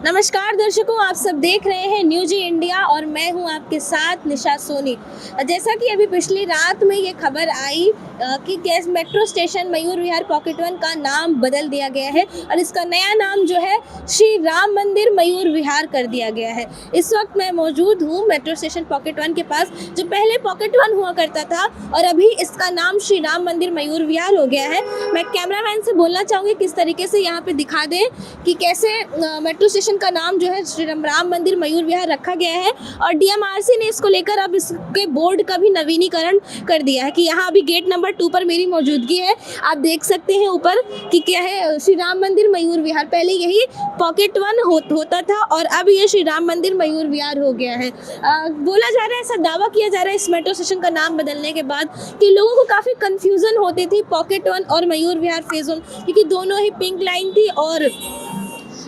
नमस्कार दर्शकों, आप सब देख रहे हैं न्यूज इंडिया और मैं हूं आपके साथ निशा सोनी। जैसा कि अभी पिछली रात में ये खबर आई कि gas metro station Mayur Vihar pocket one का नाम बदल दिया गया है और इसका नया नाम जो है श्री राम मंदिर मयूर विहार कर दिया गया है। इस वक्त मैं मौजूद हूँ मेट्रो स्टेशन पॉकेट वन के पास, जो पहले पॉकेट वन हुआ करता था और अभी इसका नाम श्री राम मंदिर मयूर विहार हो गया है। मैं कैमरामैन से बोलना चाहूँगी किस तरीके से यहाँ पे दिखा दें कि कैसे मेट्रो स्टेशन का नाम जो है श्री राम मंदिर मयूर विहार रखा गया है और डीएमआरसी ने इसको लेकर अब इसके बोर्ड का भी नवीनीकरण कर दिया है कि यहाँ अभी गेट नंबर 2 पर मेरी मौजूदगी है। आप देख सकते हैं ऊपर कि क्या है श्री राम मंदिर मयूर विहार। पहले यही पॉकेट वन होता था और अब ये श्री राम मंदिर मयूर विहार हो गया है। बोला जा रहा है, ऐसा दावा किया जा रहा है इस मेट्रो स्टेशन का नाम बदलने के बाद कि लोगों को काफ़ी कन्फ्यूज़न होती थी पॉकेट वन और मयूर विहार फेज वन, क्योंकि दोनों ही पिंक लाइन थी और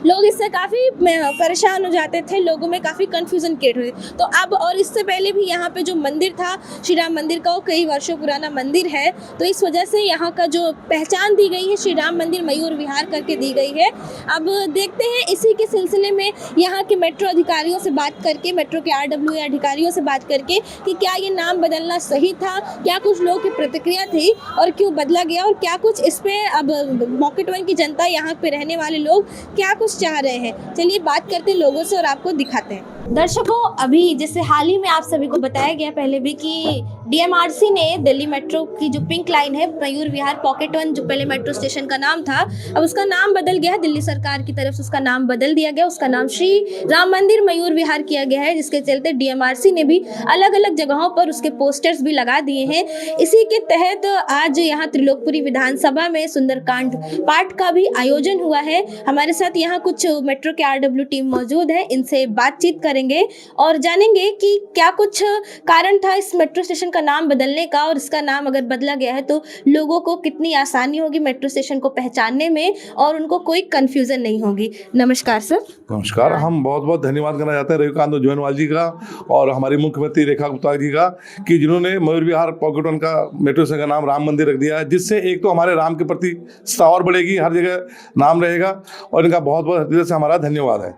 लोग इससे काफ़ी परेशान हो जाते थे, लोगों में काफ़ी कन्फ्यूज़न क्रिएट हुई। तो अब और इससे पहले भी यहाँ पे जो मंदिर था श्री राम मंदिर का, वो कई वर्षों पुराना मंदिर है, तो इस वजह से यहाँ का जो पहचान दी गई है श्री राम मंदिर मयूर विहार करके दी गई है। अब देखते हैं इसी के सिलसिले में यहाँ के मेट्रो अधिकारियों से बात करके, मेट्रो के RWA अधिकारियों से बात करके कि क्या ये नाम बदलना सही था, क्या कुछ लोगों की प्रतिक्रिया थी और क्यों बदला गया और क्या कुछ इस पर अब पॉकेट वन की जनता, यहाँ पे रहने वाले लोग क्या कुछ चाह रहे हैं। चलिए बात करते हैं लोगों से और आपको दिखाते हैं। दर्शकों, अभी जैसे हाल ही में आप सभी को बताया गया पहले भी कि डीएमआरसी ने दिल्ली मेट्रो की जो पिंक लाइन है मयूर विहार पॉकेट वन, जो पहले मेट्रो स्टेशन का नाम था, अब उसका नाम बदल गया है। दिल्ली सरकार की तरफ से उसका नाम बदल दिया गया, उसका नाम श्री राम मंदिर मयूर विहार किया गया है, जिसके चलते डीएमआरसी ने भी अलग अलग जगहों पर उसके पोस्टर्स भी लगा दिए हैं। इसी के तहत आज यहाँ त्रिलोकपुरी विधानसभा में सुंदरकांड पाठ का भी आयोजन हुआ है। हमारे साथ यहाँ कुछ मेट्रो के RW टीम मौजूद है, इनसे बातचीत करेंगे और जानेंगे कि क्या कुछ कारण था इस मेट्रो स्टेशन का नाम बदलने का और इसका नाम अगर बदला गया है तो लोगों को कितनी आसानी होगी मेट्रो स्टेशन को पहचानने में और उनको कोई कंफ्यूजन नहीं होगी। नमस्कार सर। नमस्कार। हम बहुत बहुत धन्यवाद करना चाहते हैं रविकांत जोनवाल जी का और हमारी मुख्यमंत्री रेखा गुप्ता जी का कि जिन्होंने मयूर विहार पॉकेट वन का मेट्रो स्टेशन का नाम राम मंदिर रख दिया है, जिससे एक तो हमारे राम के प्रति आस्था और बढ़ेगी, हर जगह नाम रहेगा और इनका बहुत बहुत दिल से हमारा धन्यवाद है।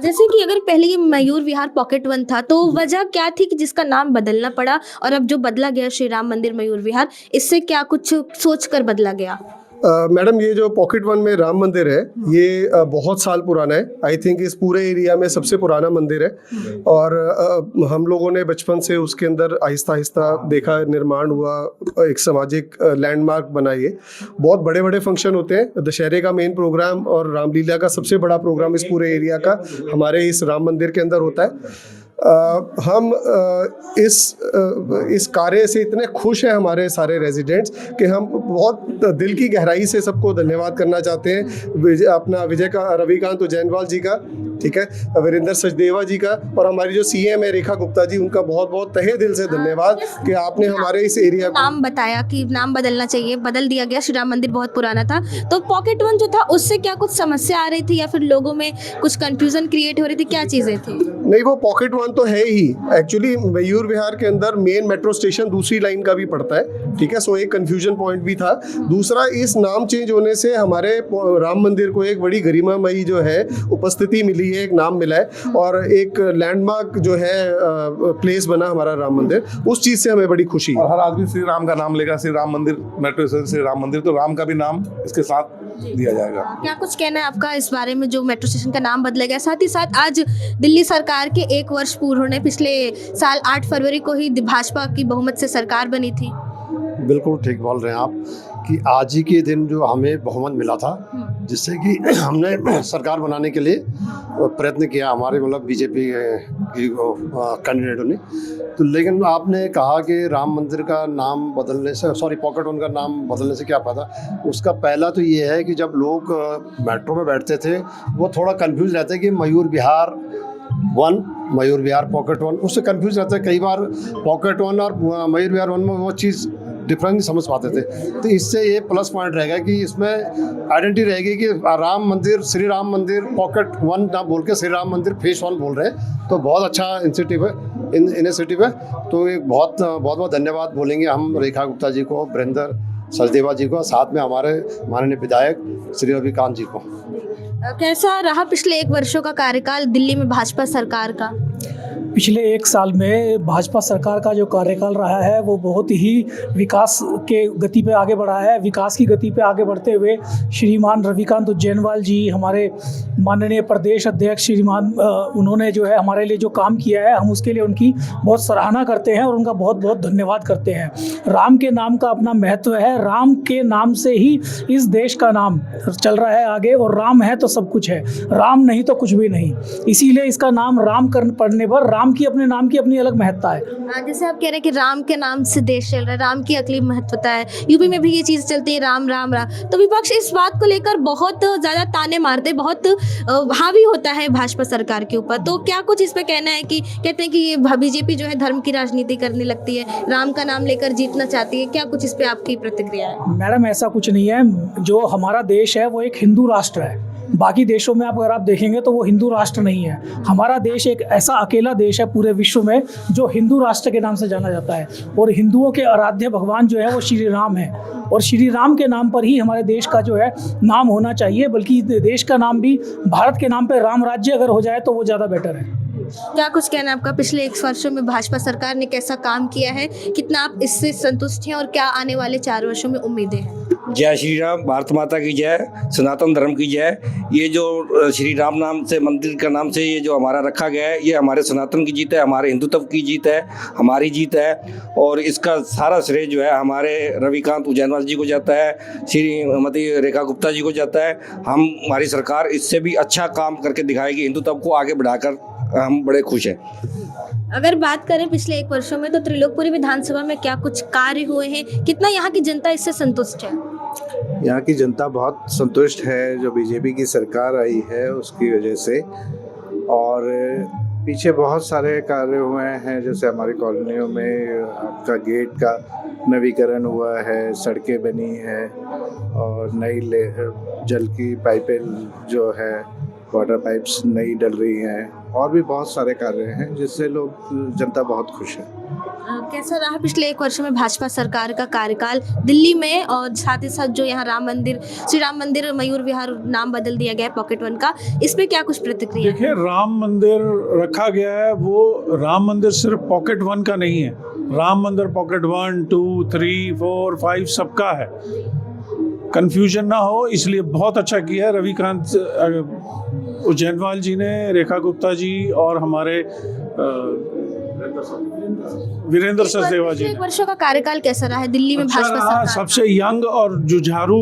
जैसे कि अगर पहले ये मयूर विहार पॉकेट वन था तो वजह क्या थी कि जिसका नाम बदलना पड़ा और अब जो बदला गया श्री राम मंदिर मयूर विहार, इससे क्या कुछ सोचकर बदला गया? मैडम, ये जो पॉकेट वन में राम मंदिर है ये बहुत साल पुराना है। आई थिंक इस पूरे एरिया में सबसे पुराना मंदिर है और हम लोगों ने बचपन से उसके अंदर आहिस्ता आहिस्ता देखा, निर्माण हुआ, एक सामाजिक लैंडमार्क बना। ये बहुत बड़े बड़े फंक्शन होते हैं। दशहरे का मेन प्रोग्राम और रामलीला का सबसे बड़ा प्रोग्राम इस पूरे एरिया का हमारे इस राम मंदिर के अंदर होता है। हम इस कार्य से इतने खुश हैं हमारे सारे रेजिडेंट्स कि हम बहुत दिल की गहराई से सबको धन्यवाद करना चाहते हैं। रविकांत जैनवाल जी का, ठीक है, वीरेंद्र सचदेवा जी का और हमारी जो CM है रेखा गुप्ता जी, उनका बहुत बहुत तहे दिल से धन्यवाद कि आपने हमारे इस एरिया को नाम बताया कि नाम बदलना चाहिए, बदल दिया गया। श्री राम मंदिर बहुत पुराना था, तो पॉकेट वन जो था उससे क्या कुछ समस्या आ रही थी या फिर लोगों में कुछ कंफ्यूजन क्रिएट हो रही थी, क्या चीजें थी? नहीं, वो पॉकेट वन तो है ही। एक्चुअली मयूर विहार के अंदर मेन मेट्रो स्टेशन दूसरी लाइन का भी पड़ता है, ठीक है, सो एक कंफ्यूजन पॉइंट भी था। दूसरा, इस नाम चेंज होने से हमारे राम मंदिर को एक बड़ी गरिमामयी जो है उपस्थिति मिली है, एक नाम मिला है और एक लैंडमार्क जो है प्लेस बना हमारा राम मंदिर। उस चीज से हमें बड़ी खुशी है। और हर आदमी श्री राम का नाम लेगा, श्री राम मंदिर मेट्रो स्टेशन श्री राम मंदिर, तो राम का भी नाम इसके साथ दिया जाएगा। क्या कुछ कहना है आपका इस बारे में जो मेट्रो स्टेशन का नाम बदला गया? साथ ही साथ आज दिल्ली सरकार के 1 वर्ष पूर्ण होने, पिछले साल 8 फरवरी को ही भाजपा की बहुमत से सरकार बनी थी। बिल्कुल ठीक बोल रहे हैं आप कि आज ही के दिन जो हमें बहुमत मिला था, जिससे कि हमने सरकार बनाने के लिए प्रयत्न किया, हमारे मतलब बीजेपी की कैंडिडेटों ने। तो लेकिन आपने कहा कि राम मंदिर का नाम बदलने से, पॉकेट वन का नाम बदलने से क्या फ़ायदा? उसका पहला तो ये है कि जब लोग मेट्रो में बैठते थे वो थोड़ा कंफ्यूज रहते कि Mayur Vihar one, Mayur Vihar pocket one, उससे कंफ्यूज रहते हैं। कई बार पॉकेट वन और मयूर विहार वन में वो चीज़ डिफरेंस नहीं समझ पाते थे। तो इससे ये प्लस पॉइंट रहेगा कि इसमें आइडेंटिटी रहेगी कि राम मंदिर, श्री राम मंदिर पॉकेट वन ना बोल के श्री राम मंदिर फेस वन बोल रहे हैं। तो बहुत अच्छा इनिशिएटिव है। तो एक बहुत बहुत धन्यवाद बोलेंगे हम रेखा गुप्ता जी को, वीरेंद्र सचदेवा जी को, साथ में हमारे माननीय विधायक श्री रविकांत जी को। कैसा रहा पिछले 1 वर्षों का कार्यकाल दिल्ली में भाजपा सरकार का? पिछले 1 साल में भाजपा सरकार का जो कार्यकाल रहा है वो बहुत ही विकास के गति पे आगे बढ़ा है। विकास की गति पे आगे बढ़ते हुए श्रीमान रविकांत उज्जैनवाल जी, हमारे माननीय प्रदेश अध्यक्ष श्रीमान, उन्होंने जो है हमारे लिए जो काम किया है, हम उसके लिए उनकी बहुत सराहना करते हैं और उनका बहुत बहुत धन्यवाद करते हैं। राम के नाम का अपना महत्व है। राम के नाम से ही इस देश का नाम चल रहा है आगे, और राम है तो सब कुछ है, राम नहीं तो कुछ भी नहीं। इसीलिए इसका नाम राम पढ़ने पर राम की अपने नाम की अपनी अलग महत्ता है। जैसे आप कह रहे हैं कि राम के नाम से देश चल रहा है, राम की अगली महत्वता है, यूपी में भी ये चीज़ चलती है, राम राम राम। तो विपक्ष इस बात को लेकर बहुत ज़्यादा ताने मारते, बहुत हावी होता है भाजपा सरकार के ऊपर। तो क्या कुछ इस पे कहना है कि कहते हैं कि ये बीजेपी जो है धर्म की राजनीति करने लगती है, राम का नाम लेकर जीतना चाहती है, क्या कुछ इस पे आपकी प्रतिक्रिया है? मैडम, ऐसा कुछ नहीं है। जो हमारा देश है वो एक हिंदू राष्ट्र है। बाकी देशों में अगर आप देखेंगे तो वो हिंदू राष्ट्र नहीं है। हमारा देश एक ऐसा अकेला देश है पूरे विश्व में जो हिंदू राष्ट्र के नाम से जाना जाता है, और हिंदुओं के आराध्य भगवान जो है वो श्री राम है, और श्री राम के नाम पर ही हमारे देश का जो है नाम होना चाहिए। बल्कि देश का नाम भी भारत के नाम पर राम राज्य अगर हो जाए तो वो ज़्यादा बेटर है। क्या कुछ कहना है आपका? पिछले 1 वर्षों में भाजपा सरकार ने कैसा काम किया है, कितना आप इससे संतुष्ट हैं और क्या आने वाले 4 वर्षों में उम्मीदें हैं? जय श्री राम, भारत माता की जय, सनातन धर्म की जय। ये जो श्री राम नाम से मंदिर का नाम से ये जो हमारा रखा गया है, ये हमारे सनातन की जीत है, हमारे हिंदुत्व की जीत है, हमारी जीत है। और इसका सारा श्रेय जो है हमारे रविकांत उज्जैनवाल जी को जाता है, श्रीमती रेखा गुप्ता जी को जाता है। हमारी सरकार इससे भी अच्छा काम करके दिखाएगी, हिंदुत्व को आगे बढ़ाकर हम बड़े खुश हैं। अगर बात करें पिछले 1 वर्षों में, तो त्रिलोकपुरी विधानसभा में क्या कुछ कार्य हुए हैं, कितना यहाँ की जनता इससे संतुष्ट है? यहाँ की जनता बहुत संतुष्ट है जो बीजेपी की सरकार आई है उसकी वजह से। और पीछे बहुत सारे कार्य हुए हैं, जैसे हमारी कॉलोनियों में आपका गेट का नवीकरण हुआ है, सड़कें बनी है, और नई जल की पाइपें जो है, वाटर पाइप्स नई डल रही हैं, और भी बहुत सारे कार्य हैं जिससे लोग जनता बहुत खुश है। कैसा रहा पिछले 1 वर्ष में भाजपा सरकार का कार्यकाल दिल्ली में, और साथ ही साथ जो यहाँ राम मंदिर, श्री राम मंदिर मयूर विहार नाम बदल दिया गया है पॉकेट 1 का, इस पे क्या कुछ प्रतिक्रिया? देखिए, राम मंदिर रखा गया है, वो राम मंदिर सिर्फ पॉकेट 1 का नहीं है, राम मंदिर पॉकेट 1, 2, 3, 4, 5 सबका है। कंफ्यूजन ना हो, इसलिए बहुत अच्छा किया है रविकांत उज्जैनवाल जी ने, रेखा गुप्ता जी और हमारे वीरेंद्र सचदेवा जी। 1 वर्षों का कार्यकाल कैसा रहा है दिल्ली में भाजपा सरकार? सबसे यंग और जुझारू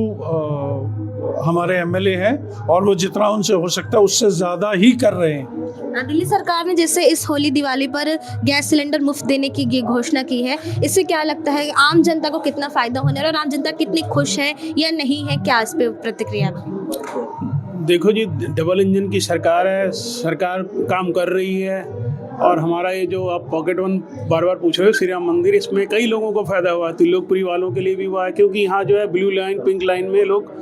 हमारे एमएलए हैं, और वो जितना उनसे हो सकता है उससे ज़्यादा ही कर रहे हैं। दिल्ली सरकार ने जैसे इस होली दिवाली पर गैस सिलेंडर मुफ्त देने की ये घोषणा की है, इससे क्या लगता है आम जनता को कितना फायदा होने वाला है और आम जनता कितनी खुश है या नहीं है, क्या इस पे प्रतिक्रिया? देखो जी, डबल इंजन की सरकार है, सरकार काम कर रही है। और हमारा ये जो आप पॉकेट 1 बार बार पूछ रहे हो, श्री राम मंदिर, इसमें कई लोगों को फ़ायदा हुआ है, त्रिलोकपुरी वालों के लिए भी हुआ है, क्योंकि यहाँ जो है ब्लू लाइन, पिंक लाइन में लोग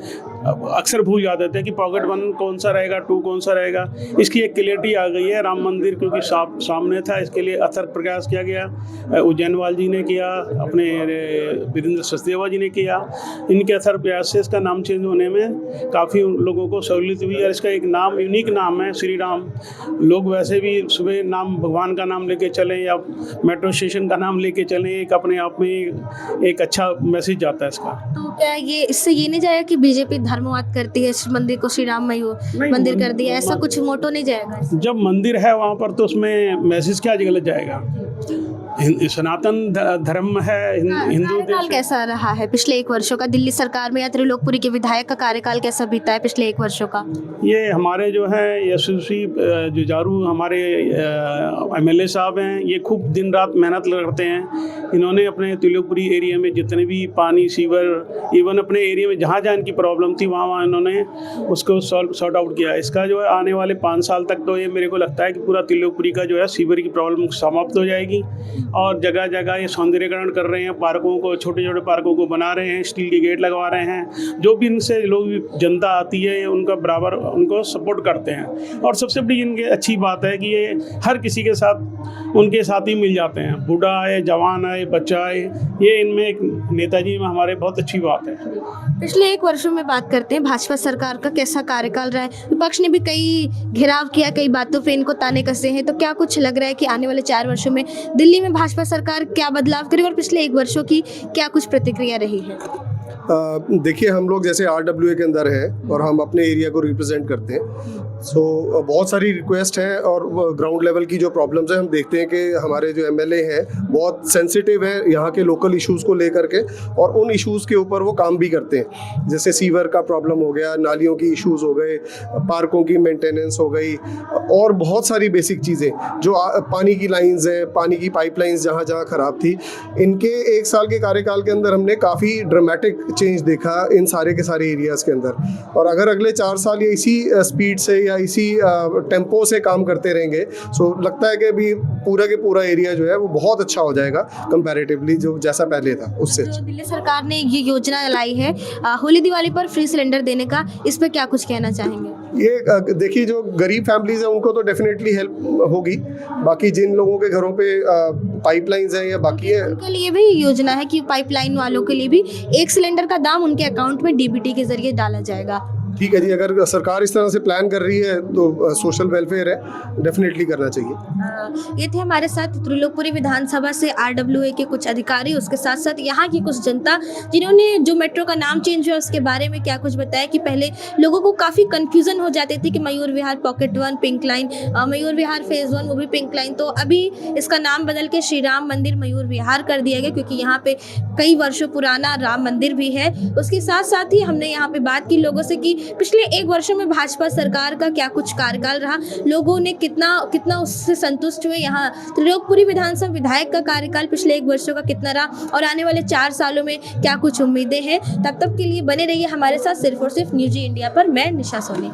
अक्सर भूल जाते थे कि पॉकेट 1 कौन सा रहेगा, 2 कौन सा रहेगा। इसकी एक क्लियरिटी आ गई है। राम मंदिर क्योंकि सामने था, इसके लिए अथक प्रयास किया गया, उज्जैनवाल जी ने किया, अपने वीरेंद्र सचदेवा जी ने किया। इनके अथक प्रयास से इसका नाम चेंज होने में काफ़ी लोगों को सहूलियत हुई, और इसका एक नाम यूनिक नाम है श्री राम। लोग वैसे भी सुबह नाम भगवान का नाम लेके चलें या मेट्रो स्टेशन का नाम लेके चलें, एक अपने आप में एक अच्छा मैसेज जाता है इसका। तो क्या ये इससे ये नहीं जाएगा कि बीजेपी धर्मवाद करती है, इस मंदिर को श्री राम मंदिर कर दिया, ऐसा कुछ मोटो नहीं जाएगा? जब मंदिर है वहाँ पर तो उसमें मैसेज क्या गलत जाएगा? सनातन धर्म है, हिंदू देश। कैसा रहा है पिछले 1 वर्षों का दिल्ली सरकार में, या त्रिलोकपुरी के विधायक का कार्यकाल कैसा बीता है पिछले 1 वर्षों का? ये हमारे जो है यशस्वी जुझारू हमारे एमएलए साहब हैं, ये खूब दिन रात मेहनत करते हैं। इन्होंने अपने त्रिलोकपुरी एरिया में जितने भी पानी, सीवर, इवन अपने एरिया में जहाँ जहाँ इनकी प्रॉब्लम थी वहाँ इन्होंने उसको सॉर्ट आउट किया। इसका जो है आने वाले 5 साल तक तो ये मेरे को लगता है कि पूरा त्रिलोकपुरी का जो है सीवर की प्रॉब्लम समाप्त हो जाएगी। और जगह जगह ये सौंदर्यीकरण कर रहे हैं, पार्कों को, छोटे छोटे पार्कों को बना रहे हैं, स्टील के गेट लगवा रहे हैं। जो भी इनसे लोग, जनता आती है, ये उनका बराबर उनको सपोर्ट करते हैं। और सबसे बड़ी इनकी अच्छी बात है कि ये हर किसी के साथ उनके साथ ही मिल जाते हैं, बूढ़ा आए, जवान आए, बच्चा आए, ये इनमें एक नेताजी में हमारे बहुत अच्छी बात है। पिछले 1 वर्षों में बात करते हैं, भाजपा सरकार का कैसा कार्यकाल रहा है? विपक्ष ने भी कई घेराव किया, कई बातों पे इनको ताने कसे हैं, तो क्या कुछ लग रहा है कि आने वाले 4 वर्षों में दिल्ली में भाजपा सरकार क्या बदलाव करेगी और पिछले 1 वर्षों की क्या कुछ प्रतिक्रिया रही है? देखिए, हम लोग जैसे RWA के अंदर हैं और हम अपने एरिया को रिप्रेजेंट करते हैं, सो बहुत सारी रिक्वेस्ट है और ग्राउंड लेवल की जो प्रॉब्लम्स है, हम देखते हैं कि हमारे जो MLA हैं बहुत सेंसिटिव है यहाँ के लोकल इश्यूज़ को लेकर के, और उन इश्यूज़ के ऊपर वो काम भी करते हैं। जैसे सीवर का प्रॉब्लम हो गया, नालियों की इश्यूज़ हो गए, पार्कों की मेंटेनेंस हो गई, और बहुत सारी बेसिक चीज़ें जो पानी की लाइन्स हैं, पानी की पाइपलाइंस जहाँ जहाँ ख़राब थी, इनके 1 साल के कार्यकाल के अंदर हमने काफ़ी ड्रामेटिक चेंज देखा इन सारे के सारे एरियाज़ के अंदर। और अगर अगले 4 साल ये इसी स्पीड से या इसी टेम्पो से काम करते रहेंगे, सो लगता है कि अभी पूरा के पूरा एरिया जो है वो बहुत अच्छा हो जाएगा कंपैरेटिवली जो जैसा पहले था उससे। तो दिल्ली सरकार ने ये योजना लाई है होली दिवाली पर फ्री सिलेंडर देने का, इस पर क्या कुछ कहना चाहेंगे? ये देखिए, जो गरीब फैमिलीज हैं उनको तो डेफिनेटली हेल्प होगी, बाकी जिन लोगों के घरों पे पाइपलाइंस हैं या बाकी है, उनके लिए भी योजना है कि पाइपलाइन वालों के लिए भी 1 सिलेंडर का दाम उनके अकाउंट में DBT के जरिए डाला जाएगा। ठीक है जी, अगर सरकार इस तरह से प्लान कर रही है तो सोशल वेलफेयर है, डेफिनेटली करना चाहिए। ये थे हमारे साथ त्रिलोकपुरी विधानसभा से RWA के कुछ अधिकारी, उसके साथ साथ यहाँ की कुछ जनता, जिन्होंने जो मेट्रो का नाम चेंज हुआ उसके बारे में क्या कुछ बताया कि पहले लोगों को काफ़ी कन्फ्यूज़न हो जाती थी कि Mayur Vihar pocket 1 pink line, Mayur Vihar phase 1 वो भी पिंक लाइन, तो अभी इसका नाम बदल के श्री राम मंदिर मयूर विहार कर दिया गया, क्योंकि यहाँ पे कई वर्षों पुराना राम मंदिर भी है। उसके साथ साथ ही हमने यहाँ पे बात की लोगों से कि पिछले 1 वर्षों में भाजपा सरकार का क्या कुछ कार्यकाल रहा, लोगों ने कितना उससे संतुष्ट हुए, यहाँ त्रिलोकपुरी विधानसभा विधायक का कार्यकाल पिछले 1 वर्षों का कितना रहा और आने वाले 4 सालों में क्या कुछ उम्मीदें हैं। तब तक के लिए बने रहिए हमारे साथ सिर्फ और सिर्फ न्यूज़ इंडिया पर। मैं निशा सोनी।